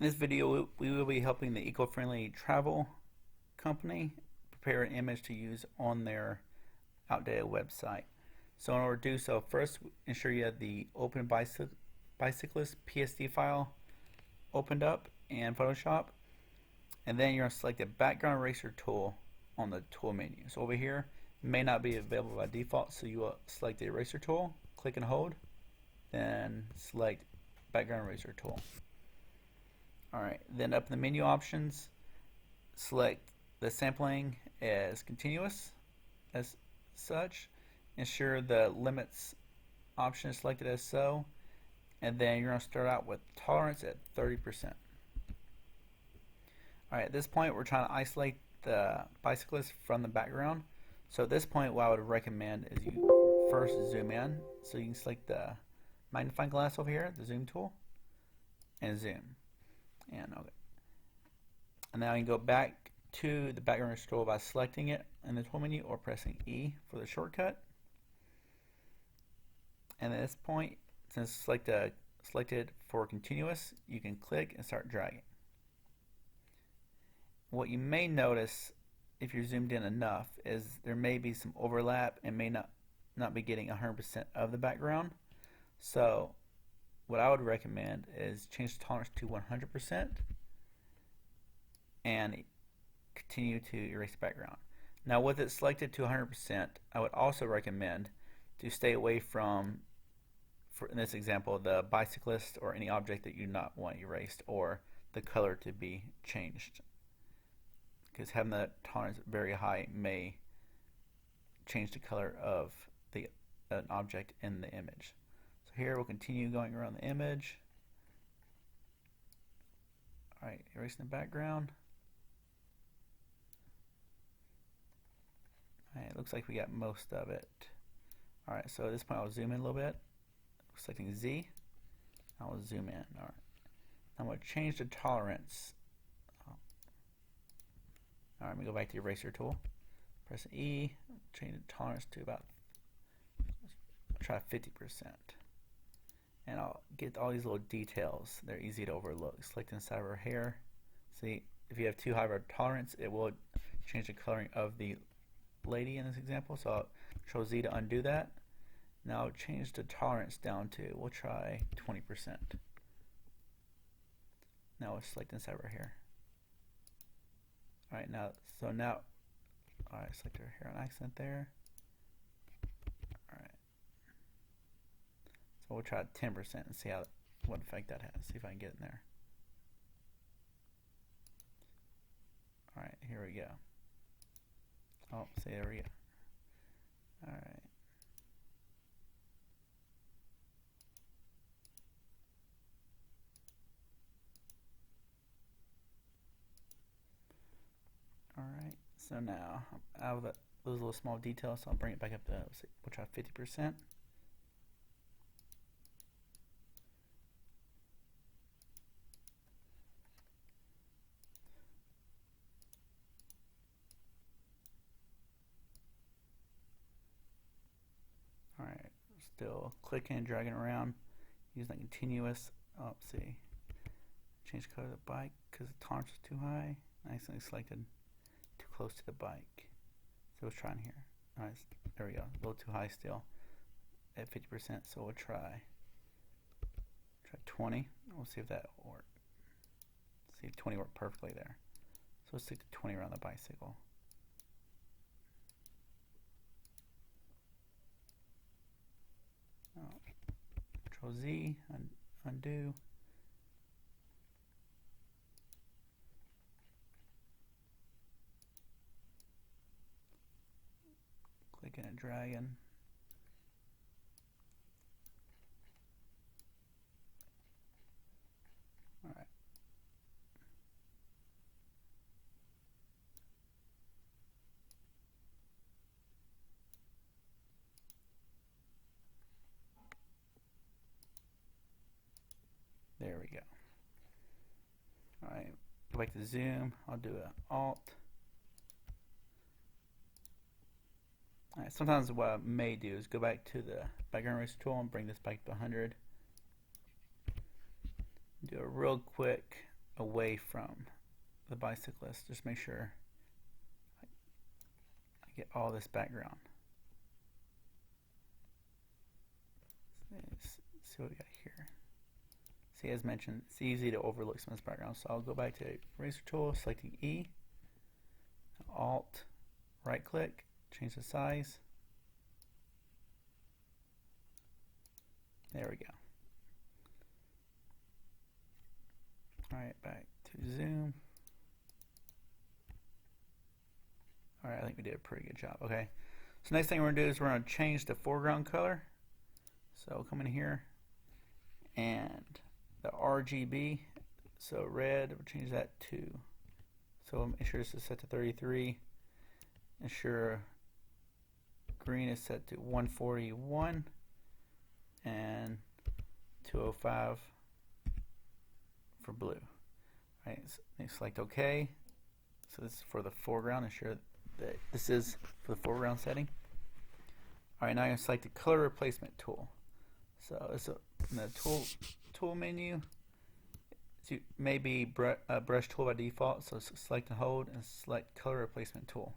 In this video, we will be helping the eco-friendly travel company prepare an image to use on their outdated website. So in order to do so, first ensure you have the Open Bicyclist PSD file opened up in Photoshop, and then you're going to select the background eraser tool on the tool menu. So over here, it may not be available by default, so you will select the eraser tool, click and hold, then select background eraser tool. Alright, then up in the menu options, select the sampling as continuous as such. Ensure the limits option is selected as so, and then you're going to start out with tolerance at 30%. Alright, at this point we're trying to isolate the bicyclist from the background. So at this point what I would recommend is you first zoom in. So you can select the magnifying glass over here, the zoom tool, and zoom. And okay. And now you can go back to the background tool by selecting it in the tool menu or pressing E for the shortcut. And at this point, since it's selected for continuous, you can click and start dragging. What you may notice if you're zoomed in enough is there may be some overlap and may not be getting 100% of the background. So what I would recommend is change the tolerance to 100% and continue to erase the background. Now with it selected to 100%, I would also recommend to stay away from, for in this example, the bicyclist or any object that you do not want erased or the color to be changed, because having the tolerance very high may change the color of an object in the image. Here we'll continue going around the image. Alright, erasing the background. Alright, it looks like we got most of it. Alright, so at this point I'll zoom in a little bit. Selecting Z. I will zoom in. Alright. I'm going to change the tolerance. Alright, let me go back to the eraser tool. Press E. Change the tolerance to about, try 50%. And I'll get all these little details. They're easy to overlook. Select inside of her hair. See, if you have too high of a tolerance, it will change the coloring of the lady in this example. So I'll Control Z to undo that. Now I'll change the tolerance down to, we'll try 20%. Now we'll select inside of her hair. Alright, alright, select her hair on accent there. So we'll try 10% and see what effect that has. See if I can get in there. Alright, here we go. Oh, see, there we go. Alright. Alright, so now out of those little small details, so I'll bring it back up to, we'll try 50%. Alright, still clicking and dragging around, using that continuous. Oh, see, change the color of the bike because the tolerance was too high. I accidentally selected too close to the bike. So let's try in here. Alright, there we go. A little too high still at 50%. So we'll try 20. We'll see if that will work. See if 20 worked perfectly there. So let's stick to 20 around the bicycle. Control Z, undo. Clicking and dragging. Alright. There we go. Alright, go back to zoom. I'll do an Alt. Alright, sometimes what I may do is go back to the background eraser tool and bring this back to 100. Do a real quick away from the bicyclist. Just make sure I get all this background. Let's see what we got here. See, as mentioned, it's easy to overlook some of this background. So I'll go back to eraser tool, selecting E, Alt, right click, change the size. There we go. Alright, back to zoom. Alright, I think we did a pretty good job. Okay, so next thing we're going to do is we're going to change the foreground color. So we'll come in here and the RGB, so red, we'll change that to, so make sure this is set to 33. Ensure green is set to 141 and 205 for blue. Right, so select OK. So this is for the foreground. Ensure that this is for the foreground setting. Alright, now I'm going to select the color replacement tool. So it's in the tool menu. So maybe brush tool by default. So select and hold and select color replacement tool.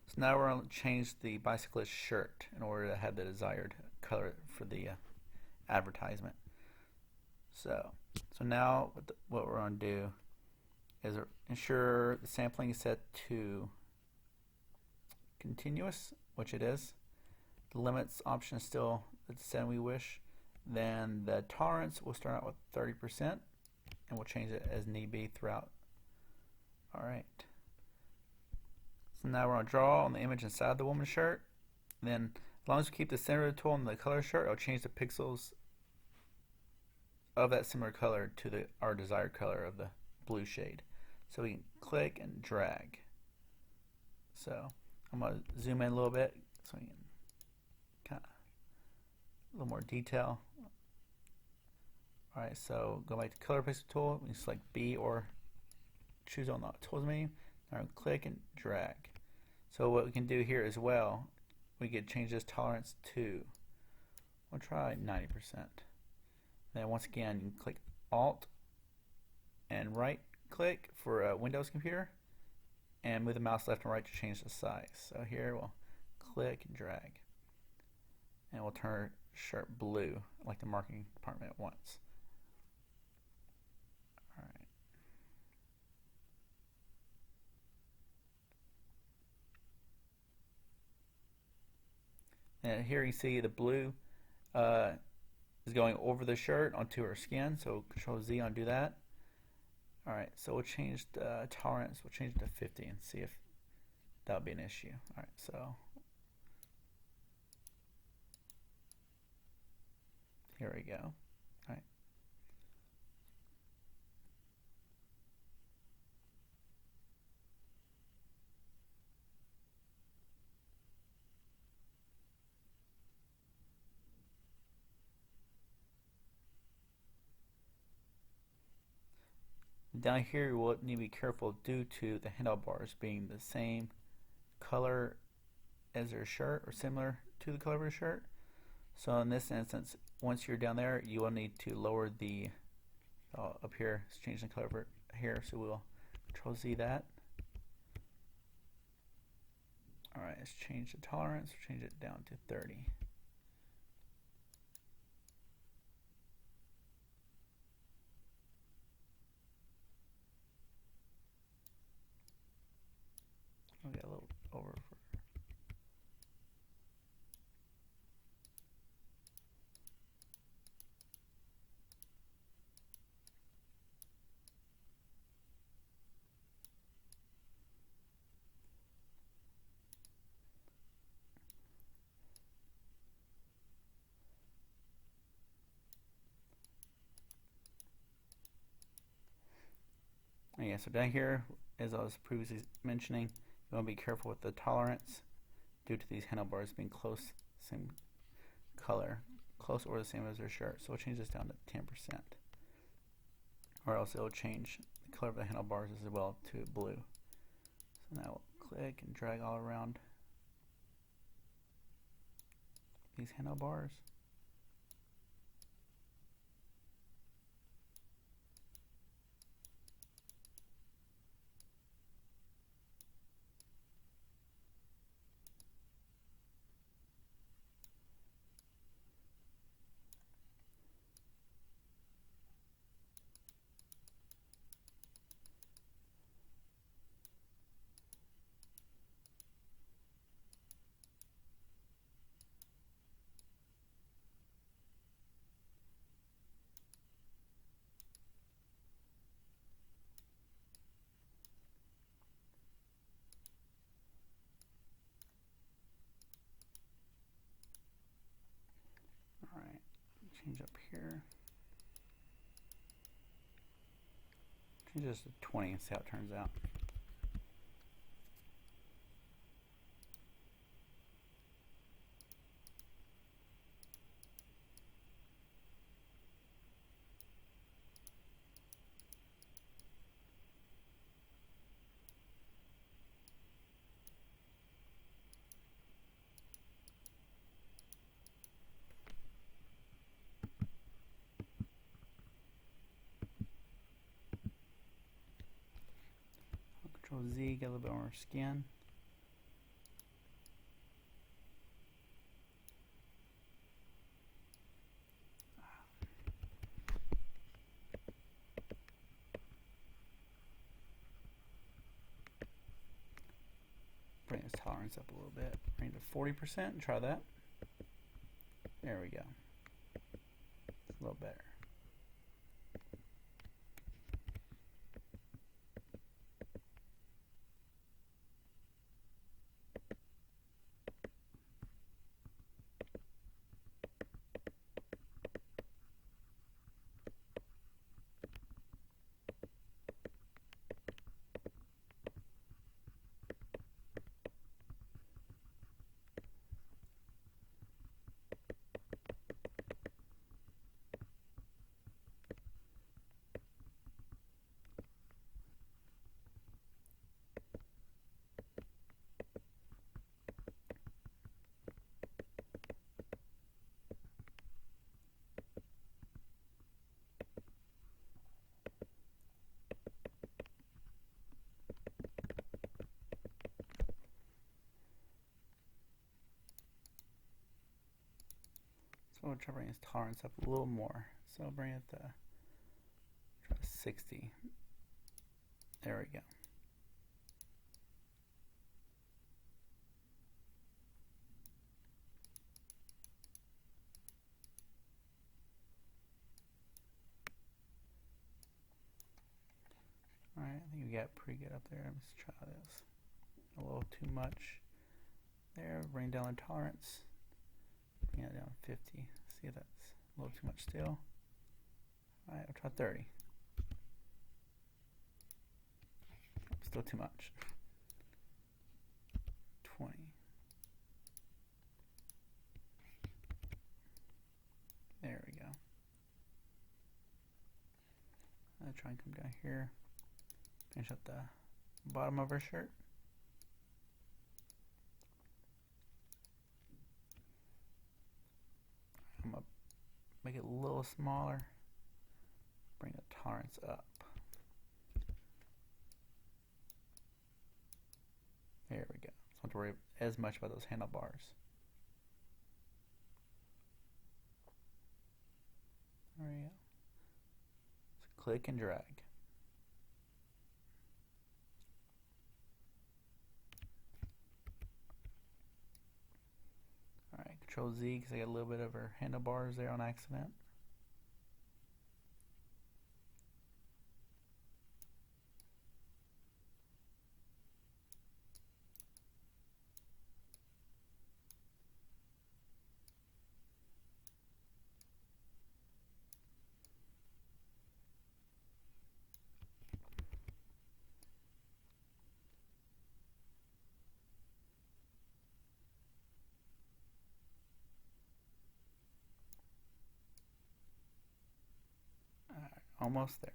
So now we're going to change the bicyclist shirt in order to have the desired color for the advertisement. So now what we're going to do is ensure the sampling is set to continuous, which it is. The limits option is still the setting we wish. Then the tolerance will start out with 30%, and we'll change it as need be throughout. Alright. So now we're going to draw on the image inside the woman's shirt. And then as long as we keep the center of the tool on the color shirt, it'll change the pixels of that similar color to our desired color of the blue shade. So we can click and drag. So I'm going to zoom in a little bit so we can kind of a little more detail. Alright, so go back to color replacement tool. We can select B or choose on the tools menu. Now click and drag. So what we can do here as well, we can change this tolerance to, we'll try 90%. Then once again, you can click Alt and right click for a Windows computer and move the mouse left and right to change the size. So here we'll click and drag, and we'll turn our shirt blue like the marketing department wants. Alright. And here you see the blue is going over the shirt onto her skin, so Control Z on do that. Alright, so we'll change the tolerance, we'll change it to 50 and see if that would be an issue. Alright, so here we go. Alright. Down here you will need to be careful due to the handlebars being the same color as their shirt or similar to the color of her shirt. So in this instance, once you're down there, you will need to lower the up here, let's change the color of her hair, so we'll Control Z that. Alright, let's change the tolerance, change it down to 30. I'll get a little over for yeah, so down here, as I was previously mentioning, you want to be careful with the tolerance due to these handlebars being close, same color, close or the same as their shirt. So we'll change this down to 10%, or else it will change the color of the handlebars as well to blue. So now we'll click and drag all around these handlebars. Just a 20 and see how it turns out. Control Z, get a little bit more skin. Bring this tolerance up a little bit. Bring it to 40% and try that. There we go. It's a little better. So we'll try to bring his tolerance up a little more. So I'll bring it to try 60. There we go. Alright, I think we got pretty good up there. Let's try this. A little too much. There, bring down the tolerance. Bring it down to 50. See if that's a little too much still. Alright, I'll try 30. Still too much. 20. There we go. I'll try and come down here. Finish up the bottom of her shirt. I'm going to make it a little smaller. Bring the tolerance up. There we go. So I don't have to worry as much about those handlebars. There we go. So click and drag. Alright, Control Z because I got a little bit of her handlebars there on accident. Almost there.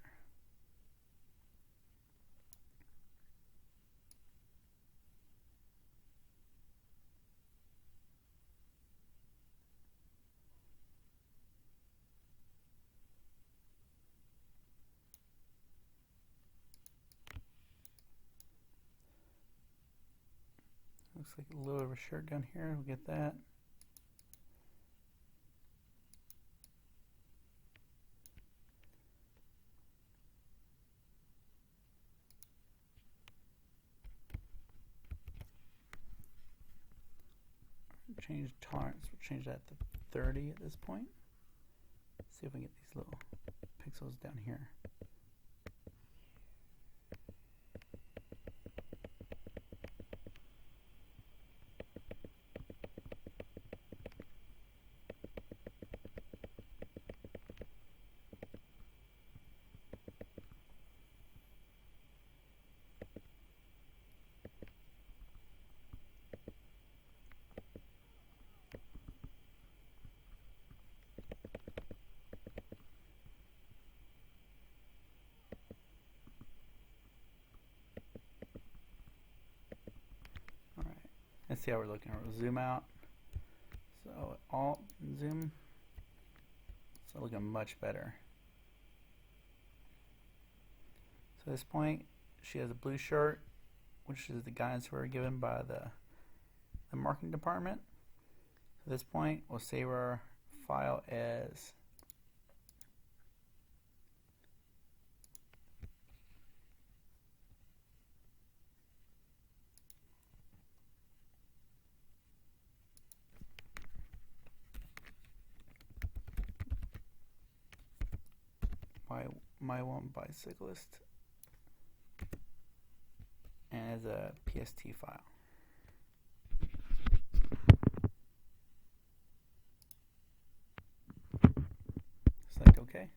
Looks like a little bit of a shirt down here. We'll get that. Change tolerance. We'll change that to 30 at this point. See if we can get these little pixels down here. Let's see how we're looking. We'll zoom out. So Alt zoom. So looking much better. So at this point, she has a blue shirt, which is the guidance we were given by the marketing department. So at this point, we'll save our file as my one bicyclist and as a PST file. Select OK.